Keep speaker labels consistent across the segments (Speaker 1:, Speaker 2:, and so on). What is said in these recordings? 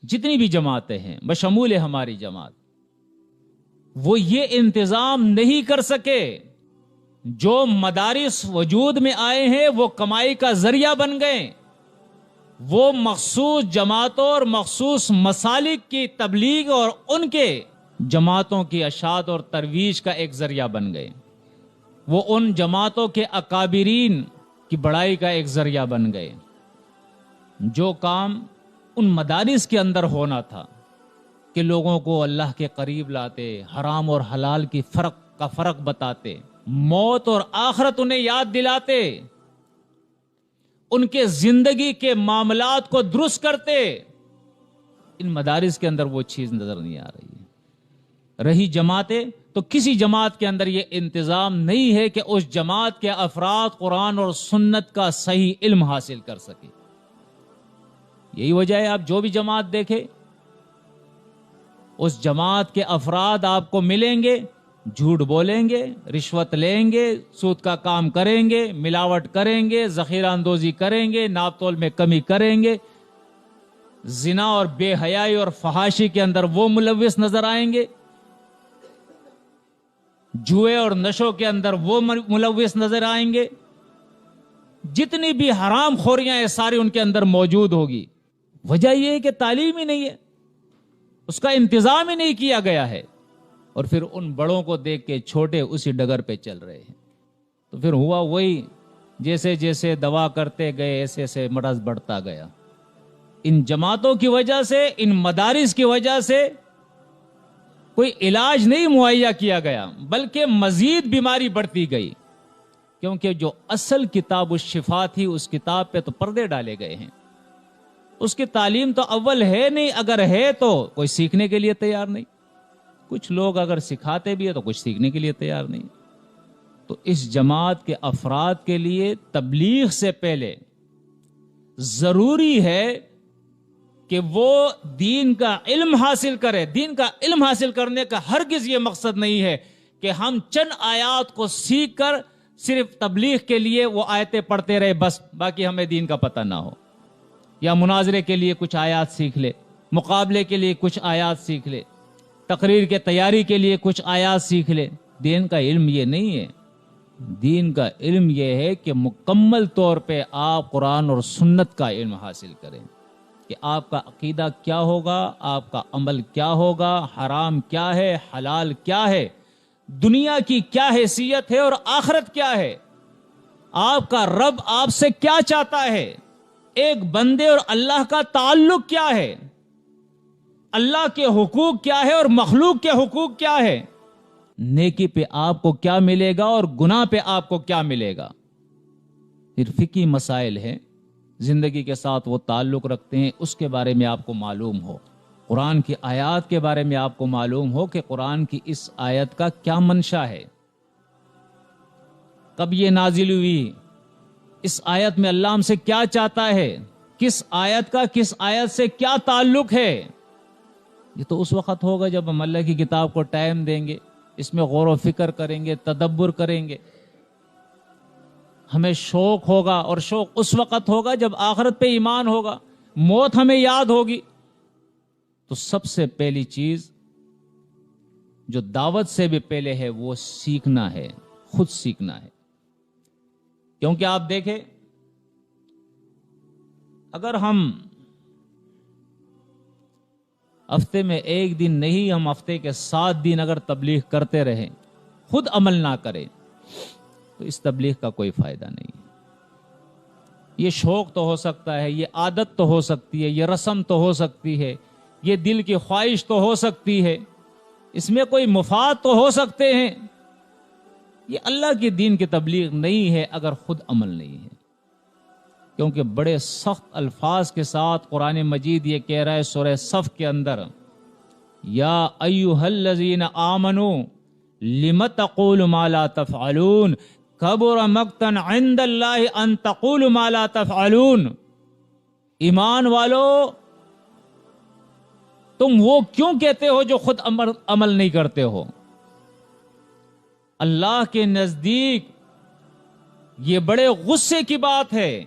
Speaker 1: جتنی بھی جماعتیں ہیں بشمول ہماری جماعت، وہ یہ انتظام نہیں کر سکے. جو مدارس وجود میں آئے ہیں وہ کمائی کا ذریعہ بن گئے، وہ مخصوص جماعتوں اور مخصوص مسالک کی تبلیغ اور ان کے جماعتوں کی اشاعت اور ترویج کا ایک ذریعہ بن گئے. وہ ان جماعتوں کے اکابرین کی بڑائی کا ایک ذریعہ بن گئے. جو کام ان مدارس کے اندر ہونا تھا کہ لوگوں کو اللہ کے قریب لاتے، حرام اور حلال کی فرق بتاتے، موت اور آخرت انہیں یاد دلاتے، ان کے زندگی کے معاملات کو درست کرتے، ان مدارس کے اندر وہ چیز نظر نہیں آ رہی ہے. رہی جماعتیں تو کسی جماعت کے اندر یہ انتظام نہیں ہے کہ اس جماعت کے افراد قرآن اور سنت کا صحیح علم حاصل کر سکے. یہی وجہ ہے آپ جو بھی جماعت دیکھیں، اس جماعت کے افراد آپ کو ملیں گے، جھوٹ بولیں گے، رشوت لیں گے، سود کا کام کریں گے، ملاوٹ کریں گے، ذخیرہ اندوزی کریں گے، ناپ تول میں کمی کریں گے، زنا اور بے حیائی اور فحاشی کے اندر وہ ملوث نظر آئیں گے، جوئے اور نشوں کے اندر وہ ملوث نظر آئیں گے. جتنی بھی حرام خوریاں ہیں ساری ان کے اندر موجود ہوگی. وجہ یہ ہے کہ تعلیم ہی نہیں ہے، اس کا انتظام ہی نہیں کیا گیا ہے، اور پھر ان بڑوں کو دیکھ کے چھوٹے اسی ڈگر پہ چل رہے ہیں. تو پھر ہوا وہی، جیسے جیسے دوا کرتے گئے ایسے ایسے مرض بڑھتا گیا. ان جماعتوں کی وجہ سے، ان مدارس کی وجہ سے کوئی علاج نہیں مہیا کیا گیا، بلکہ مزید بیماری بڑھتی گئی. کیونکہ جو اصل کتاب الشفا تھی اس کتاب پہ تو پردے ڈالے گئے ہیں. اس کی تعلیم تو اول ہے نہیں، اگر ہے تو کوئی سیکھنے کے لیے تیار نہیں. کچھ لوگ اگر سکھاتے بھی ہے تو کچھ سیکھنے کے لیے تیار نہیں. تو اس جماعت کے افراد کے لیے تبلیغ سے پہلے ضروری ہے کہ وہ دین کا علم حاصل کرے. دین کا علم حاصل کرنے کا ہرگز یہ مقصد نہیں ہے کہ ہم چند آیات کو سیکھ کر صرف تبلیغ کے لیے وہ آیتیں پڑھتے رہے بس، باقی ہمیں دین کا پتہ نہ ہو. یا مناظرے کے لیے کچھ آیات سیکھ لے، مقابلے کے لیے کچھ آیات سیکھ لے، تقریر کے تیاری کے لیے کچھ آیات سیکھ لے. دین کا علم یہ نہیں ہے. دین کا علم یہ ہے کہ مکمل طور پہ آپ قرآن اور سنت کا علم حاصل کریں کہ آپ کا عقیدہ کیا ہوگا، آپ کا عمل کیا ہوگا، حرام کیا ہے، حلال کیا ہے، دنیا کی کیا حیثیت ہے اور آخرت کیا ہے، آپ کا رب آپ سے کیا چاہتا ہے، ایک بندے اور اللہ کا تعلق کیا ہے، اللہ کے حقوق کیا ہے اور مخلوق کے حقوق کیا ہے، نیکی پہ آپ کو کیا ملے گا اور گناہ پہ آپ کو کیا ملے گا. پھر فقہی مسائل ہیں، زندگی کے ساتھ وہ تعلق رکھتے ہیں، اس کے بارے میں آپ کو معلوم ہو. قرآن کی آیات کے بارے میں آپ کو معلوم ہو کہ قرآن کی اس آیت کا کیا منشا ہے، کب یہ نازل ہوئی، اس آیت میں اللہ ہم سے کیا چاہتا ہے، کس آیت کا کس آیت سے کیا تعلق ہے. یہ تو اس وقت ہوگا جب ہم اللہ کی کتاب کو ٹائم دیں گے، اس میں غور و فکر کریں گے، تدبر کریں گے. ہمیں شوق ہوگا، اور شوق اس وقت ہوگا جب آخرت پہ ایمان ہوگا، موت ہمیں یاد ہوگی. تو سب سے پہلی چیز جو دعوت سے بھی پہلے ہے وہ سیکھنا ہے، خود سیکھنا ہے. کیونکہ آپ دیکھیں، اگر ہم ہفتے میں ایک دن نہیں، ہم ہفتے کے 7 دن اگر تبلیغ کرتے رہیں، خود عمل نہ کریں، تو اس تبلیغ کا کوئی فائدہ نہیں. یہ شوق تو ہو سکتا ہے، یہ عادت تو ہو سکتی ہے، یہ رسم تو ہو سکتی ہے، یہ دل کی خواہش تو ہو سکتی ہے، اس میں کوئی مفاد تو ہو سکتے ہیں. یہ اللہ کے دین کی تبلیغ نہیں ہے اگر خود عمل نہیں ہے. کیونکہ بڑے سخت الفاظ کے ساتھ قرآن مجید یہ کہہ رہا ہے سورہ صف کے اندر، یا ایھا الذین آمنوا لم تقولوا ما لا تفعلون کبر مقتا عند اللہ ان تقولوا ما لا تفعلون. ایمان والو، تم وہ کیوں کہتے ہو جو خود عمل نہیں کرتے ہو؟ اللہ کے نزدیک یہ بڑے غصے کی بات ہے.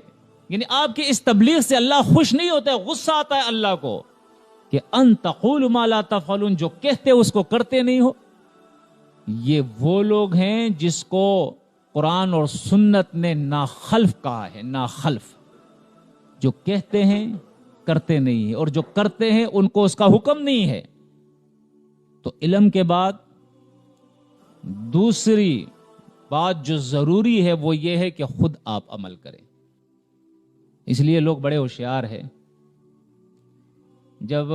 Speaker 1: یعنی آپ کی اس تبلیغ سے اللہ خوش نہیں ہوتا ہے، غصہ آتا ہے اللہ کو کہ ان تقول ما لا تفعلون، جو کہتے اس کو کرتے نہیں ہو. یہ وہ لوگ ہیں جس کو قرآن اور سنت نے ناخلف کہا ہے، ناخلف، جو کہتے ہیں کرتے نہیں ہیں، اور جو کرتے ہیں ان کو اس کا حکم نہیں ہے. تو علم کے بعد دوسری بات جو ضروری ہے وہ یہ ہے کہ خود آپ عمل کریں. اس لیے لوگ بڑے ہوشیار ہیں، جب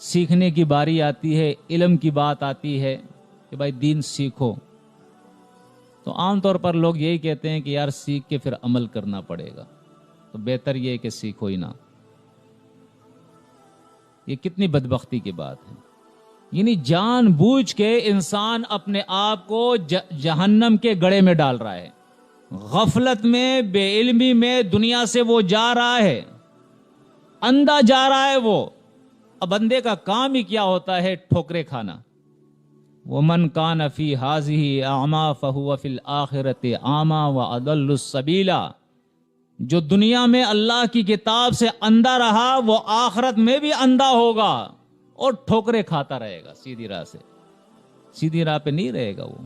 Speaker 1: سیکھنے کی باری آتی ہے، علم کی بات آتی ہے کہ بھائی دین سیکھو، تو عام طور پر لوگ یہی کہتے ہیں کہ یار سیکھ کے پھر عمل کرنا پڑے گا، تو بہتر یہ ہے کہ سیکھو ہی نہ. یہ کتنی بدبختی کی بات ہے. یعنی جان بوجھ کے انسان اپنے آپ کو جہنم کے گڑھے میں ڈال رہا ہے. غفلت میں، بے علمی میں دنیا سے وہ جا رہا ہے، اندھا جا رہا ہے وہ. اب بندے کا کام ہی کیا ہوتا ہے؟ ٹھوکرے کھانا. وَمَنْ كَانَ فِي هَذِهِ أَعْمَى فَهُوَ فِي الْآخِرَةِ أَعْمَى وَأَضَلُّ السَّبِيلَ. جو دنیا میں اللہ کی کتاب سے اندھا رہا وہ آخرت میں بھی اندھا ہوگا اور ٹھوکرے کھاتا رہے گا. سیدھی راہ سے، سیدھی راہ پہ نہیں رہے گا، وہ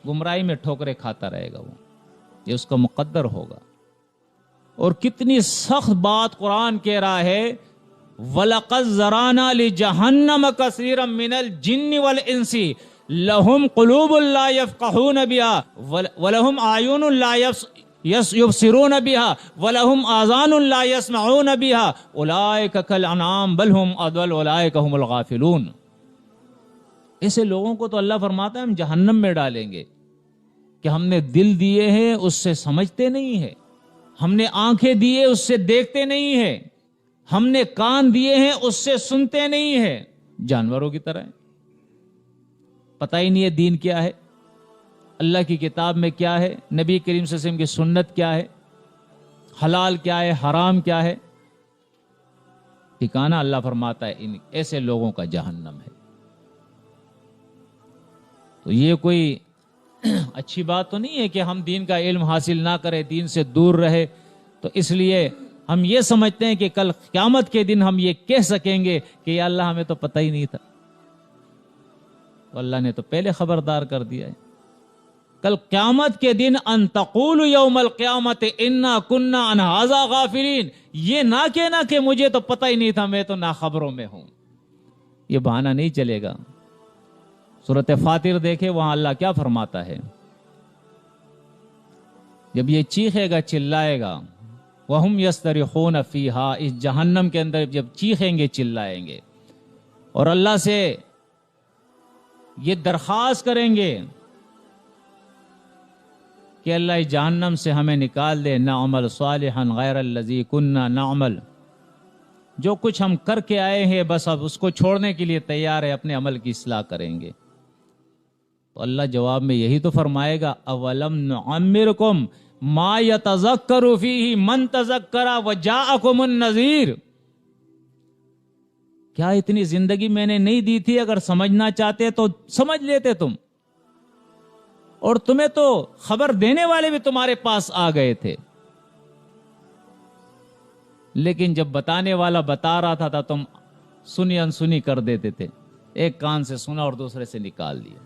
Speaker 1: گمراہی میں ٹھوکرے کھاتا رہے گا. وہ یہ اس کا مقدر ہوگا. اور کتنی سخت بات قرآن کہہ رہا ہے، وَلَقَدْ زَرَعْنَا لِجَهَنَّمَ كَثِيرًا مِنَ الْجِنِّ وَالْإِنسِ لَهُمْ قُلُوبٌ لَا يَفْقَهُونَ بِهَا وَلَهُمْ أَعْيُنٌ لَا يُبْصِرُونَ بِهَا وَلَهُمْ آذَانٌ لَا يَسْمَعُونَ بِهَا أُولَئِكَ كَالْأَنْعَامِ بَلْ هُمْ أَضَلُّ أُولَئِكَ هُمُ الْغَافِلُونَ. ایسے لوگوں کو تو اللہ فرماتا ہے ہم جہنم میں ڈالیں گے کہ ہم نے دل دیے ہیں اس سے سمجھتے نہیں ہیں، ہم نے آنکھیں دیے اس سے دیکھتے نہیں ہیں، ہم نے کان دیے ہیں اس سے سنتے نہیں ہیں. جانوروں کی طرح ہیں. پتہ ہی نہیں ہے دین کیا ہے، اللہ کی کتاب میں کیا ہے، نبی کریم صلی اللہ علیہ وسلم کی سنت کیا ہے، حلال کیا ہے، حرام کیا ہے. ٹھکانہ اللہ فرماتا ہے ان ایسے لوگوں کا جہنم ہے. تو یہ کوئی اچھی بات تو نہیں ہے کہ ہم دین کا علم حاصل نہ کریں، دین سے دور رہے. تو اس لیے ہم یہ سمجھتے ہیں کہ کل قیامت کے دن ہم یہ کہہ سکیں گے کہ یا اللہ ہمیں تو پتہ ہی نہیں تھا. تو اللہ نے تو پہلے خبردار کر دیا ہے. کل قیامت کے دن ان تقول یوم القیامت انا کننا عن ھذا غافلین، یہ نہ کہنا کہ مجھے تو پتہ ہی نہیں تھا، میں تو ناخبروں میں ہوں. یہ بہانہ نہیں چلے گا. سورۃ فاطر دیکھے، وہاں اللہ کیا فرماتا ہے؟ جب یہ چیخے گا، چلائے گا، وَهُمْ يَسْتَرِخُونَ فِيهَا، اس جہنم کے اندر جب چیخیں گے، چلائیں گے اور اللہ سے یہ درخواست کریں گے کہ اللہ جہنم سے ہمیں نکال دے، نعمل صالحا غیر الذی کننا نعمل. جو کچھ ہم کر کے آئے ہیں بس اب اس کو چھوڑنے کے لیے تیار ہے، اپنے عمل کی اصلاح کریں گے. تو اللہ جواب میں یہی تو فرمائے گا، اولم نعمرکم ما یتذکر فیہ من تذکر وجاءکم النذیر. کیا اتنی زندگی میں نے نہیں دی تھی؟ اگر سمجھنا چاہتے تو سمجھ لیتے تم، اور تمہیں تو خبر دینے والے بھی تمہارے پاس آ گئے تھے. لیکن جب بتانے والا بتا رہا تھا تم سنی انسنی کر دیتے تھے، ایک کان سے سنا اور دوسرے سے نکال دیا.